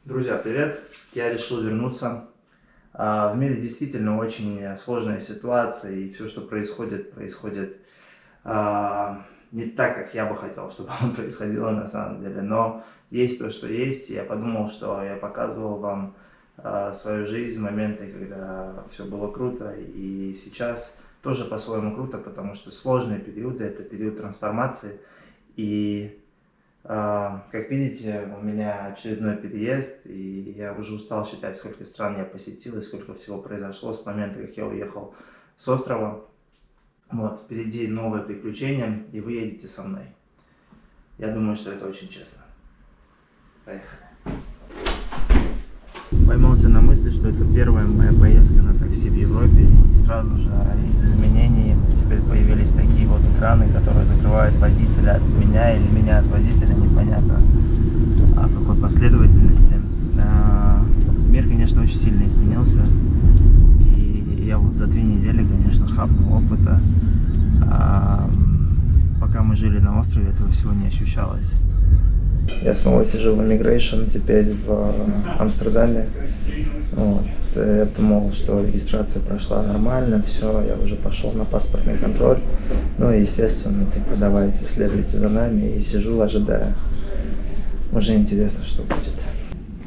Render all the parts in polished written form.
Друзья, привет! Я решил вернуться. В мире действительно очень сложная ситуация, и все, что происходит не так, как я бы хотел, чтобы оно происходило на самом деле. Но есть то, что есть, и я подумал, что я показывал вам свою жизнь, моменты, когда все было круто, и сейчас тоже по-своему круто, потому что сложные периоды, это период трансформации, и как видите, у меня очередной переезд, и я уже устал считать, сколько стран я посетил и сколько всего произошло с момента, как я уехал с острова. Вот, впереди новые приключения, и вы едете со мной. Я думаю, что это очень честно. Поехали. Поймался на мысли, что это первая моя поездка на такси в Европе, и сразу же из изменений теперь появились такие вот экраны, которые закрывают водителя от меня или меня от водителя, непонятно в какой последовательности. Мир, конечно, очень сильно изменился, и я вот за 2 недели, конечно, хапнул опыта. Пока мы жили на острове, этого всего не ощущалось. Я снова сижу в Immigration, теперь в Амстердаме. Вот. Я думал, что регистрация прошла нормально, все, я уже пошел на паспортный контроль. Ну и, естественно, типа, давайте, следуйте за нами, и сижу, ожидая. Уже интересно, что будет.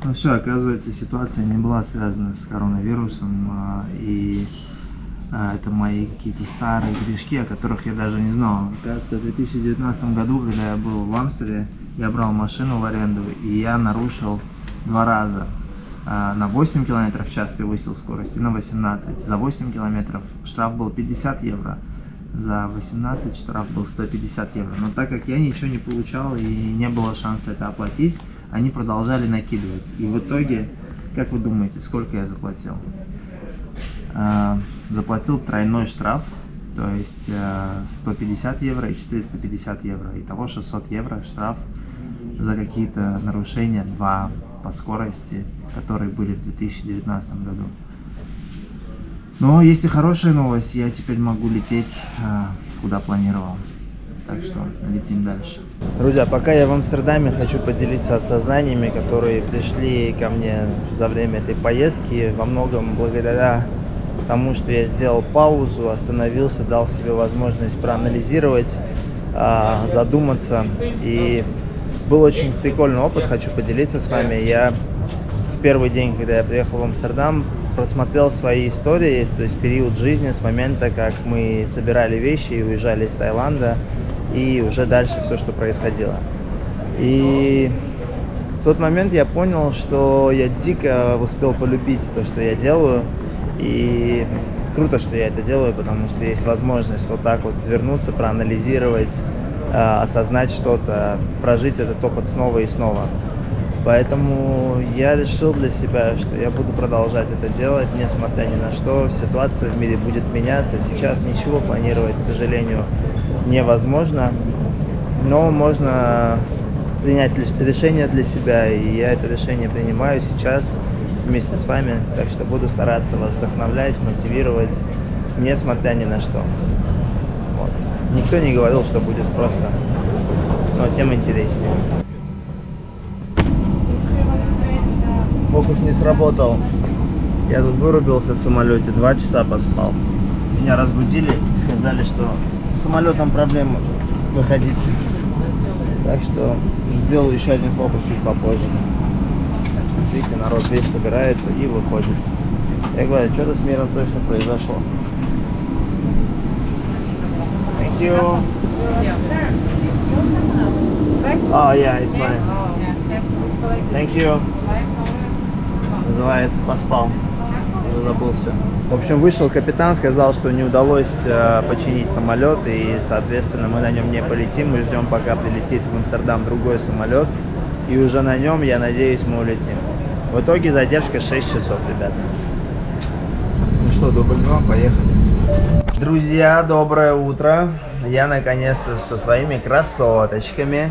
Ну все, оказывается, ситуация не была связана с коронавирусом, и это мои какие-то старые грешки, о которых я даже не знал. Оказывается, в 2019 году, когда я был в Амстердаме, я брал машину в аренду, и я нарушил 2 раза. На 8 км в час превысил скорость и на 18. За 8 км штраф был 50 евро, за 18 штраф был 150 евро. Но так как я ничего не получал и не было шанса это оплатить, они продолжали накидывать. И в итоге, как вы думаете, сколько я заплатил? Заплатил тройной штраф, то есть 150 евро и 450 евро. Итого 600 евро штраф за какие-то нарушения 2 по скорости, которые были в 2019 году. Но есть и хорошая новость, я теперь могу лететь куда планировал. Так что летим дальше. Друзья, пока я в Амстердаме, хочу поделиться осознаниями, которые пришли ко мне за время этой поездки, во многом благодаря тому, что я сделал паузу, остановился, дал себе возможность проанализировать, задуматься. И был очень прикольный опыт, хочу поделиться с вами. Я в первый день, когда я приехал в Амстердам, просмотрел свои истории, то есть период жизни с момента, как мы собирали вещи и уезжали из Таиланда, и уже дальше все, что происходило. И в тот момент я понял, что я дико успел полюбить то, что я делаю, и круто, что я это делаю, потому что есть возможность вот так вот вернуться, проанализировать, осознать что-то, прожить этот опыт снова и снова. Поэтому я решил для себя, что я буду продолжать это делать, несмотря ни на что. Ситуация в мире будет меняться. Сейчас ничего планировать, к сожалению, невозможно. Но можно принять решение для себя, и я это решение принимаю сейчас вместе с вами. Так что буду стараться вас вдохновлять, мотивировать, несмотря ни на что. Вот. Никто не говорил, что будет просто, но тем интереснее. Фокус не сработал. Я тут вырубился в самолете, 2 часа поспал. Меня разбудили и сказали, что с самолетом проблема, выходите. Так что сделаю еще один фокус чуть попозже. Видите, народ весь собирается и выходит. Я говорю, что-то с миром точно произошло. Thank you. Oh, yeah, it's fine. Thank you. Называется, поспал. Уже забыл все. В общем, вышел капитан, сказал, что не удалось починить самолет, и, соответственно, мы на нем не полетим. Мы ждем, пока прилетит в Амстердам другой самолет, и уже на нем, я надеюсь, мы улетим. В итоге задержка 6 часов, ребята. Ну что, дубль 2, поехали. Друзья, доброе утро. Я наконец-то со своими красоточками.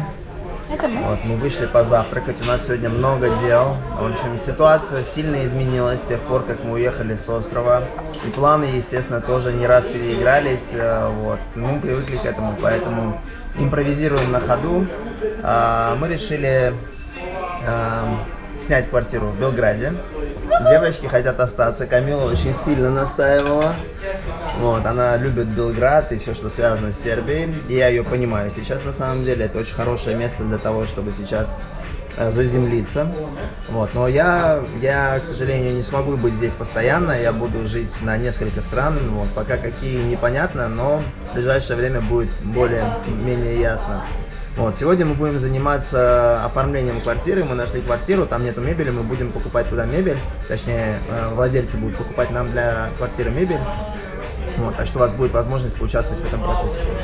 Вот, мы вышли позавтракать, у нас сегодня много дел. В общем, ситуация сильно изменилась с тех пор, как мы уехали с острова. И планы, естественно, тоже не раз переигрались. Вот. Мы привыкли к этому, поэтому импровизируем на ходу. Мы решили снять квартиру в Белграде. Девочки хотят остаться. Камила очень сильно настаивала. Вот, она любит Белград и все, что связано с Сербией. И я ее понимаю. Сейчас, на самом деле, это очень хорошее место для того, чтобы сейчас заземлиться. Вот, но я, к сожалению, не смогу быть здесь постоянно. Я буду жить на несколько стран. Вот, пока какие непонятно, но в ближайшее время будет более-менее ясно. Вот, сегодня мы будем заниматься оформлением квартиры. Мы нашли квартиру, там нету мебели, мы будем покупать туда мебель. Точнее, владельцы будут покупать нам для квартиры мебель. Вот, так что у вас будет возможность поучаствовать в этом процессе тоже.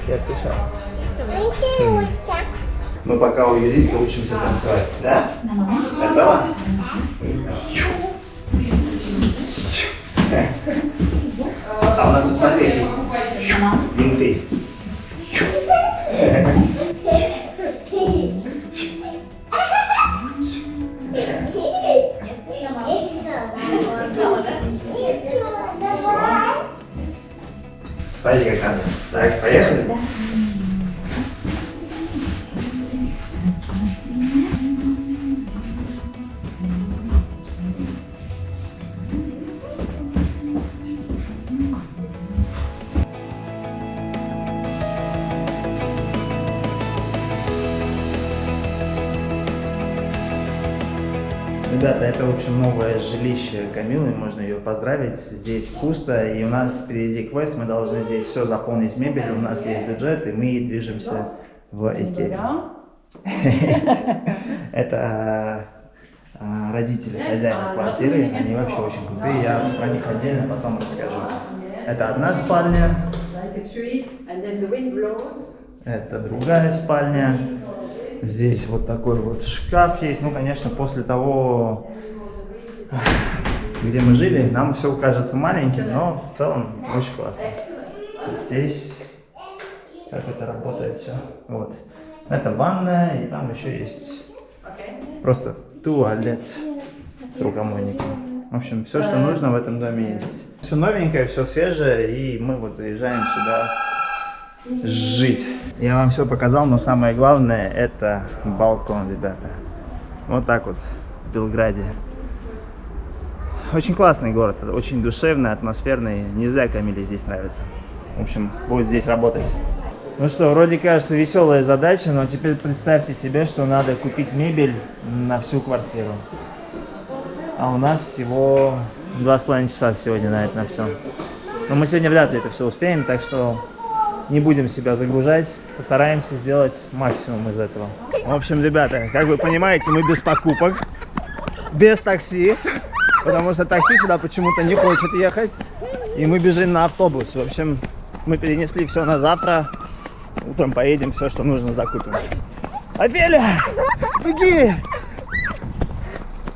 Я скучал. Мы пока у юриста учимся танцевать, да? Готова? А у нас, смотри, винты. Смотрите, как надо. Так, поехали? Да. Ребята, это, в общем, новое жилище Камилы, можно ее поздравить. Здесь пусто, и у нас впереди квест, мы должны здесь все заполнить мебелью, у нас есть бюджет, и мы движемся в Икею. Это родители хозяина квартиры, они вообще очень крутые, я про них отдельно потом расскажу. Это одна спальня, это другая спальня. Здесь вот такой вот шкаф есть. Ну, конечно, после того, где мы жили, нам все кажется маленьким, но в целом очень классно. Здесь, как это работает все. Вот. Это ванная, и там еще есть просто туалет с рукомойником. В общем, все, что нужно в этом доме есть. Все новенькое, все свежее, и мы вот заезжаем сюда жить. Я вам все показал, но самое главное это балкон, ребята. Вот так вот в Белграде. Очень классный город, очень душевный, атмосферный. Не зря Камиле здесь нравится. В общем, будет здесь работать. Ну что, вроде кажется веселая задача, но теперь представьте себе, что надо купить мебель на всю квартиру. А у нас всего 2,5 часа сегодня на это на все. Но мы сегодня вряд ли это все успеем, так что не будем себя загружать, постараемся сделать максимум из этого. В общем, ребята, как вы понимаете, мы без покупок, без такси, потому что такси сюда почему-то не хочет ехать, и мы бежим на автобус. В общем, мы перенесли все на завтра, утром поедем, все, что нужно, закупим. Офелия, беги!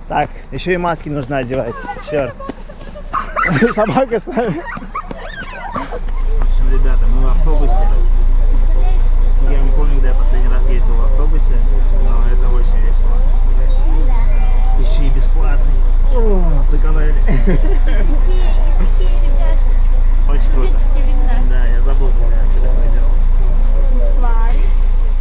Так, еще и маски нужно одевать, черт. Собака с нами. Ребята, мы в автобусе. Я не помню, когда я последний раз ездил в автобусе, но это очень весело. Еще и бесплатный. О, сэкономили. Очень круто. Да, я забыл, когда я вчера делал.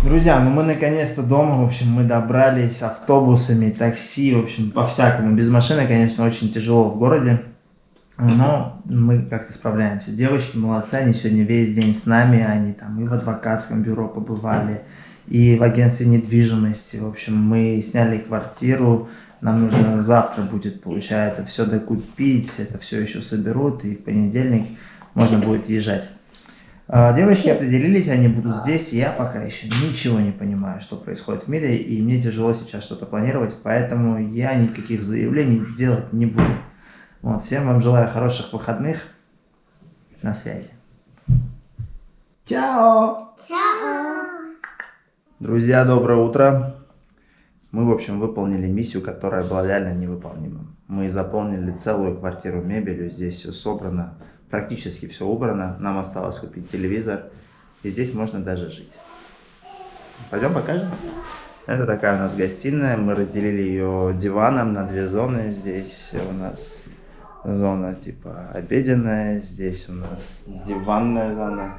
Друзья, ну мы наконец-то дома. В общем, мы добрались автобусами, такси, в общем, по-всякому. Без машины, конечно, очень тяжело в городе. Но мы как-то справляемся. Девочки молодцы, они сегодня весь день с нами, они там и в адвокатском бюро побывали, и в агентстве недвижимости. В общем, мы сняли квартиру, нам нужно завтра будет, получается, все докупить, это все еще соберут, и в понедельник можно будет езжать. Девочки определились, они будут здесь, я пока еще ничего не понимаю, что происходит в мире, и мне тяжело сейчас что-то планировать, поэтому я никаких заявлений делать не буду. Вот, всем вам желаю хороших выходных. На связи. Чао! Чао! Друзья, доброе утро. Мы, в общем, выполнили миссию, которая была реально невыполнима. Мы заполнили целую квартиру мебелью. Здесь все собрано, практически все убрано. Нам осталось купить телевизор. И здесь можно даже жить. Пойдем покажем? Это такая у нас гостиная. Мы разделили ее диваном на две зоны. Здесь у нас зона типа обеденная, здесь у нас диванная зона.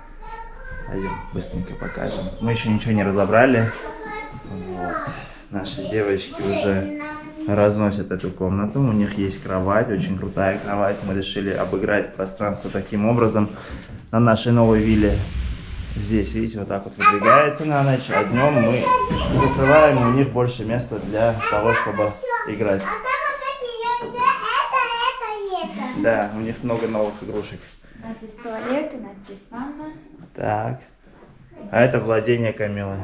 Пойдем быстренько покажем. Мы еще ничего не разобрали. Вот. наши девочки уже разносят эту комнату. У них есть кровать, очень крутая кровать. Мы решили обыграть пространство таким образом на нашей новой вилле. Здесь, видите, вот так вот выдвигается на ночь, а днем мы закрываем, и у них больше места для того, чтобы играть. Да, у них много новых игрушек. У нас есть туалет, у нас есть ванна. Так. А это владение Камилы.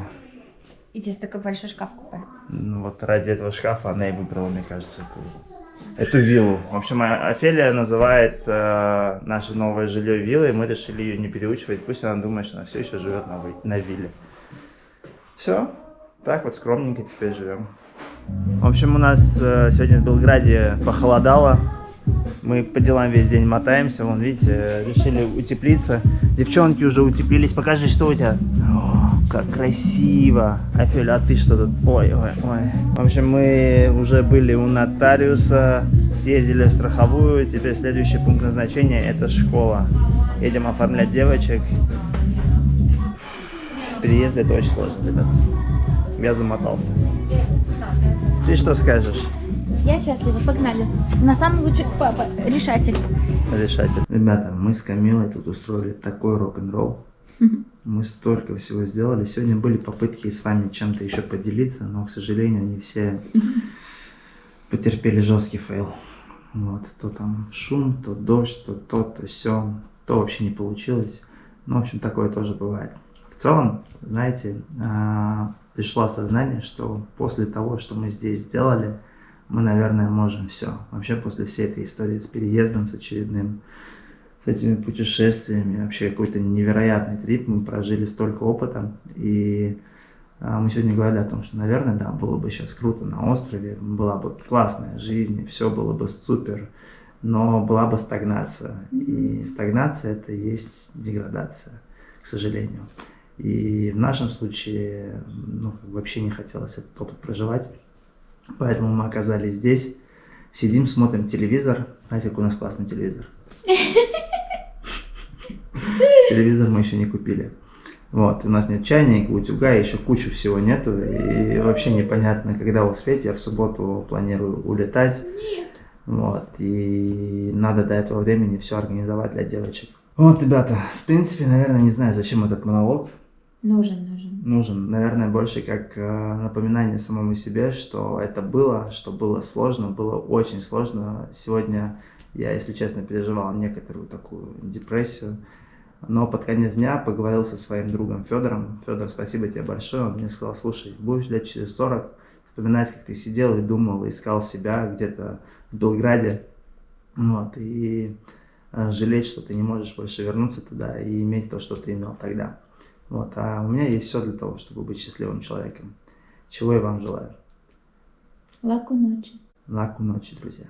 И здесь такой большой шкаф купе. Ну, вот ради этого шкафа она и выбрала, мне кажется, эту виллу. В общем, Офелия называет наше новое жилье виллой. Мы решили ее не переучивать. Пусть она думает, что она все еще живет на вилле. Все. Так вот скромненько теперь живем. В общем, у нас сегодня в Белграде похолодало. Мы по делам весь день мотаемся. Вон, видите, решили утеплиться. Девчонки уже утеплились. Покажи, что у тебя. О, как красиво. Офеля, а ты что тут? Ой, ой, ой. В общем, мы уже были у нотариуса, съездили в страховую. Теперь следующий пункт назначения — это школа. Едем оформлять девочек. Переезд — это очень сложно, ребят. Я замотался. Ты что скажешь? Я счастлива, погнали. На самый лучший папа, решатель. Решатель. Ребята, мы с Камилой тут устроили такой рок-н-ролл. Мы столько всего сделали. Сегодня были попытки с вами чем-то еще поделиться, но, к сожалению, они все потерпели жесткий фейл. Вот. То там шум, то дождь, то все. То вообще не получилось. Ну, в общем, такое тоже бывает. В целом, знаете, пришло осознание, что после того, что мы здесь сделали, мы, наверное, можем все. Вообще, после всей этой истории с переездом, с очередным, с этими путешествиями, вообще какой-то невероятный трип, мы прожили столько опыта, и мы сегодня говорили о том, что, наверное, да, было бы сейчас круто на острове, была бы классная жизнь, все было бы супер, но была бы стагнация, и стагнация — это и есть деградация, к сожалению. И в нашем случае, ну, вообще не хотелось этот опыт проживать. Поэтому мы оказались здесь, сидим, смотрим телевизор. Знаете, какой у нас классный телевизор? Телевизор мы еще не купили. Вот, у нас нет чайника, утюга, еще кучу всего нету. И вообще непонятно, когда успеть. Я в субботу планирую улетать. Вот, и надо до этого времени все организовать для девочек. Вот, ребята, в принципе, наверное, не знаю, зачем этот монолог. Нужен, наверное, больше как напоминание самому себе, что это было, что было сложно, было очень сложно. Сегодня я, если честно, переживал некоторую такую депрессию, но под конец дня поговорил со своим другом Федором. Федор, спасибо тебе большое. Он мне сказал: слушай, будешь лет через 40 вспоминать, как ты сидел и думал, и искал себя где-то в Белграде, вот, и жалеть, что ты не можешь больше вернуться туда и иметь то, что ты имел тогда. Вот, а у меня есть все для того, чтобы быть счастливым человеком. Чего я вам желаю. Лаку ночи. Лаку ночи, друзья.